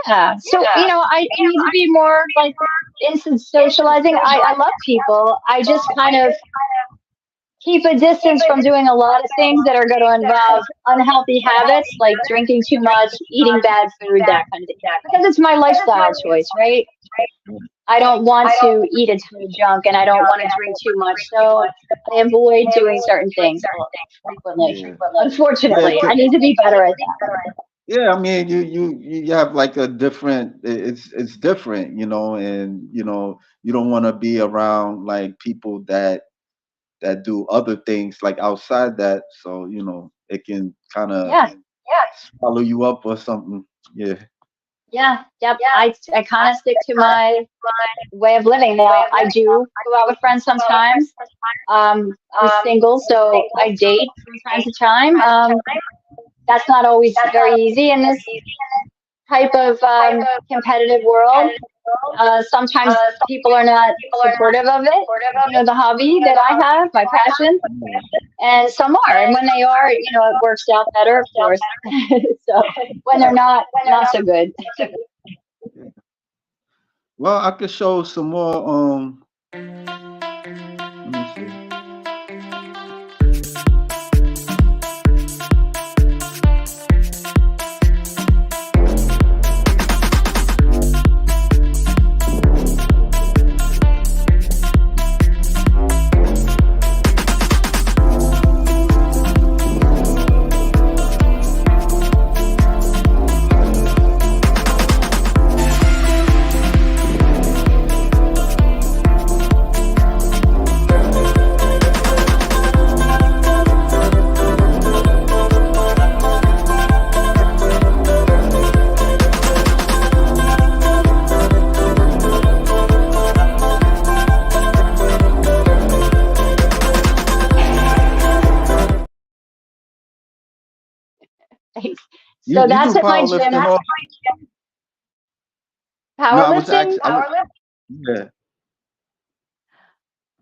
S2: yeah. So, you know, I need to be more like into socializing. I love people. I just kind of keep a distance from doing a lot of things that are going to involve unhealthy habits like drinking too much, eating bad food, that kind of thing. Because it's my lifestyle choice, right? I don't want to eat a ton of junk and I don't want to drink too much. So I avoid doing certain things frequently.
S1: Yeah. Yeah.
S2: Unfortunately, I need to be better at that.
S1: Yeah, I mean, you have like a different. It's different, and you don't want to be around like people that do other things like outside that, so it can kind of
S2: Yeah.
S1: swallow you up or something. Yeah.
S2: Yeah. Yep. I kind of stick to my way of living now. I do go out with friends sometimes. I'm single, so I date from time to time. That's not always very easy in this type of competitive world. Sometimes people are not supportive of it, you know, the hobby that I have, my passion, and some are. And when they are, you know, it works out better, of course. So when they're not, not so good.
S1: Well, I could show some more. Let me see. You
S2: So
S1: you do
S2: that's at my gym.
S1: powerlifting or no? I was
S2: Powerlifting,
S1: actually I was yeah.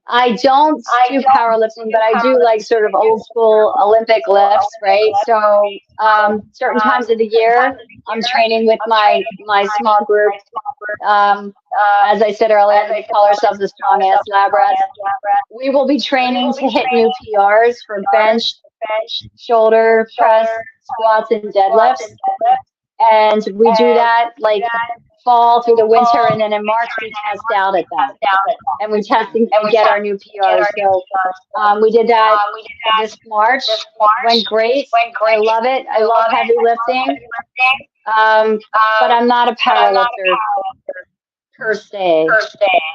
S2: I don't do powerlifting, but I do like sort of old school Olympic lifts, right? So certain times of the year, I'm training with my small group. Um, as I said earlier, we call ourselves the Strong Ass Lab Rats. We will be training to hit new PRs for bench, shoulder press, squats, and deadlifts. And we do that like fall through the winter, and then in March we test out at that, and we test and get our new PRs. So we did that this March. Went great. I love it. I love heavy lifting. But I'm not a power lifter per se.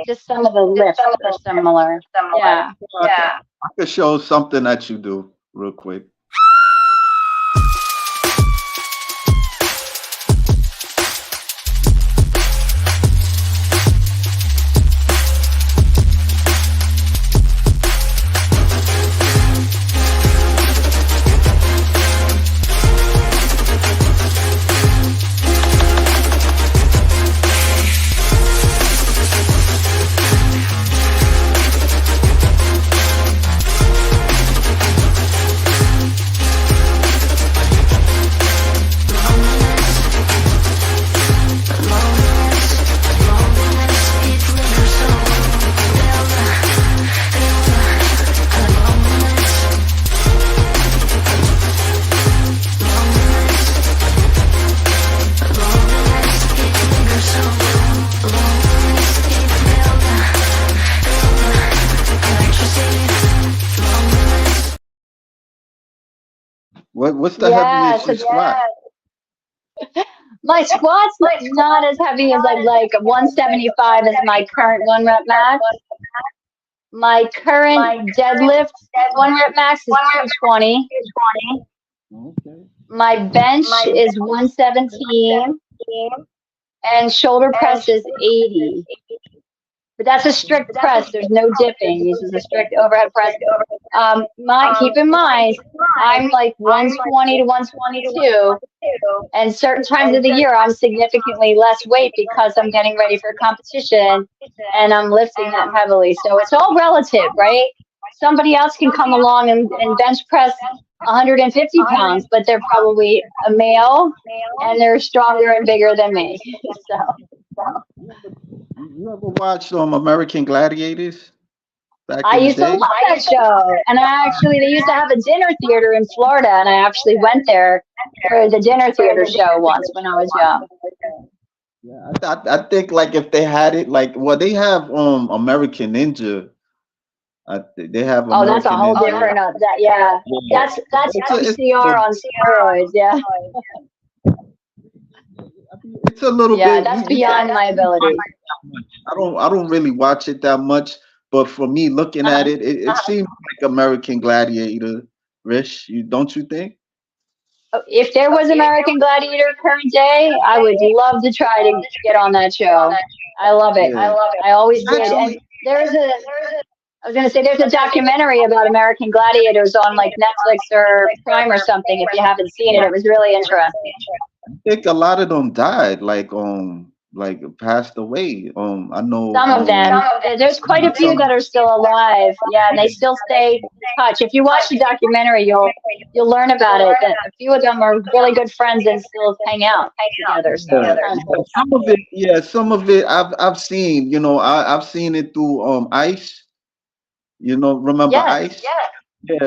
S2: Just some of the lifts are similar. Yeah.
S1: I could show something that you do real quick. What's the
S2: Yeah,
S1: heaviest
S2: so
S1: you squat?
S2: my squat's not as heavy as I'd like. 175 is my current one rep max. My current deadlift one rep max is 220.
S1: Okay.
S2: My bench is 117 and shoulder press is 80. But that's a strict press. There's no dipping. This is a strict overhead press. Keep in mind, I'm like 120 to 122, and certain times of the year I'm significantly less weight because I'm getting ready for competition and I'm lifting that heavily. So it's all relative, right? Somebody else can come along and bench press 150 pounds, but they're probably a male and they're stronger and bigger than me. So
S1: You ever watched American Gladiators back
S2: I
S1: in the
S2: used to love
S1: day?
S2: that show. And they used to have a dinner theater in Florida, and I actually went there for the dinner theater show once when I was young.
S1: Yeah, I think like if they had it like well they have American Ninja. They have
S2: Oh, that's a
S1: American
S2: whole
S1: Ninja.
S2: different that yeah.
S1: Yeah.
S2: That's
S1: It's
S2: FCR on steroids, yeah.
S1: it's a little
S2: Yeah,
S1: bit
S2: that's
S1: you can
S2: beyond my ability.
S1: I don't really watch it that much, but for me looking at
S2: Uh-huh.
S1: it seems like American Gladiator, Rich. You don't you think?
S2: If there was American Gladiator current day, I would love to try to get on that show. I love it.
S1: Yeah.
S2: I always did. And
S1: Actually,
S2: there's a I was going to say there's a documentary about American gladiators on like Netflix or Prime or something. If you haven't seen it, it was really interesting.
S1: I think a lot of them died, like passed away. I know
S2: Some of them, there's quite a few
S1: some
S2: that are still alive. Yeah, and they still stay in touch. If you watch the documentary, you'll learn about it. That a few of them are really good friends and still hang out together. So
S1: yeah,
S2: it's kind of cool.
S1: some of it I've seen, I've seen it through Ice, remember
S2: Yes.
S1: Ice?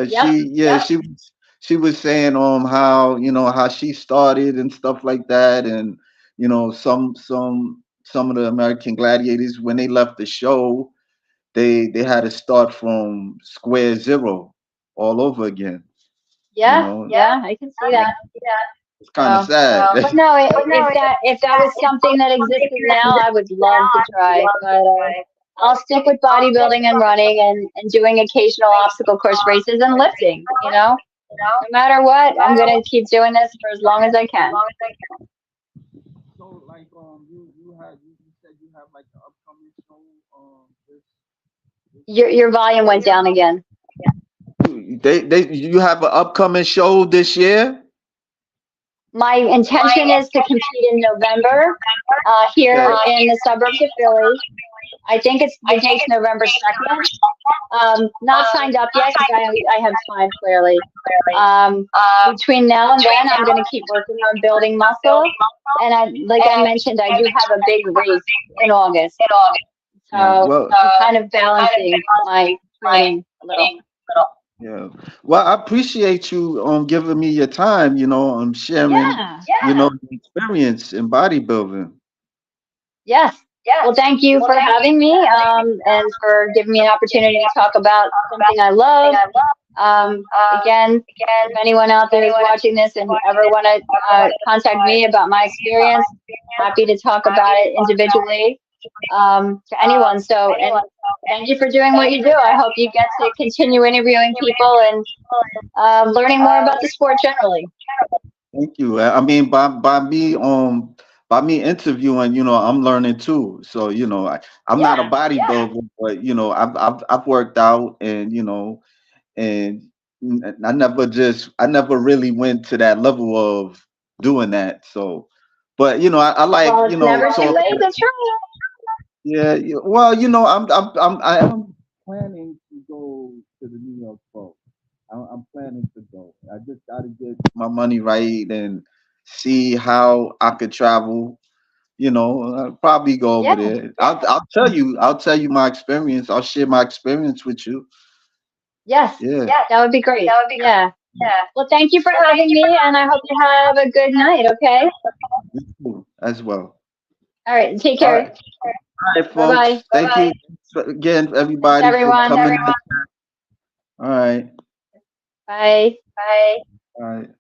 S1: Yeah,
S2: Yep.
S1: she was saying how, how she started and stuff like that and some of the American Gladiators when they left the show, they had to start from square zero all over again, you
S2: Yeah.
S1: know.
S2: Yeah. I can see
S1: Yeah,
S2: that.
S1: it's kind of
S2: So,
S1: sad.
S2: but no, if that was something that existed now, I would love to try. But I'll stick with bodybuilding and running and doing occasional obstacle course races and lifting. No matter what, I'm gonna keep doing this for as long as I can.
S1: So like you said you have like an upcoming show this
S2: Your volume went down again.
S1: you have an upcoming show this year?
S2: My intention is to compete in November here
S1: Okay.
S2: in the suburbs of Philly. I think it's the date's November 2nd. Not signed up yet because I have time clearly. Between now and then, I'm going to keep working on building muscle. And like I mentioned, I do have a big race in August.
S1: Yeah.
S2: So
S1: Well,
S2: I'm kind of balancing my training a little.
S1: yeah. Well, I appreciate you giving me your time, sharing,
S2: Yeah.
S1: the experience in bodybuilding.
S2: Yes. Well, thank you for having me and for giving me an opportunity to talk about something I love. Again, if anyone out there is watching this and ever want to contact me about my experience, happy to talk about it individually to anyone. So, and thank you for doing what you do. I hope you get to continue interviewing people and learning more about the sport generally.
S1: Thank you. I mean, by me interviewing, I'm learning too. So, I'm not a
S2: Yeah.
S1: bodybuilder, but I've worked out and and I never really went to that level of doing that. So, but I like
S2: Well, it's never too
S1: talking.
S2: late to try.
S1: Yeah, yeah. Well, I am planning to go to the New York Pro. I'm planning to go. I just got to get my money right and see how I could travel. I'll probably go over
S2: Yeah.
S1: there. I'll tell you my experience. I'll share my experience with you.
S2: Yes.
S1: Yeah.
S2: That would be great. Yeah. Well, thank you for having me, and I hope you have a good night, okay?
S1: You too, as well.
S2: All right. Take
S1: All
S2: care.
S1: right. All right,
S2: Bye bye.
S1: folks. Thank you again,
S2: Thanks,
S1: everybody, for
S2: everyone.
S1: coming. All right.
S2: Bye.
S1: All right.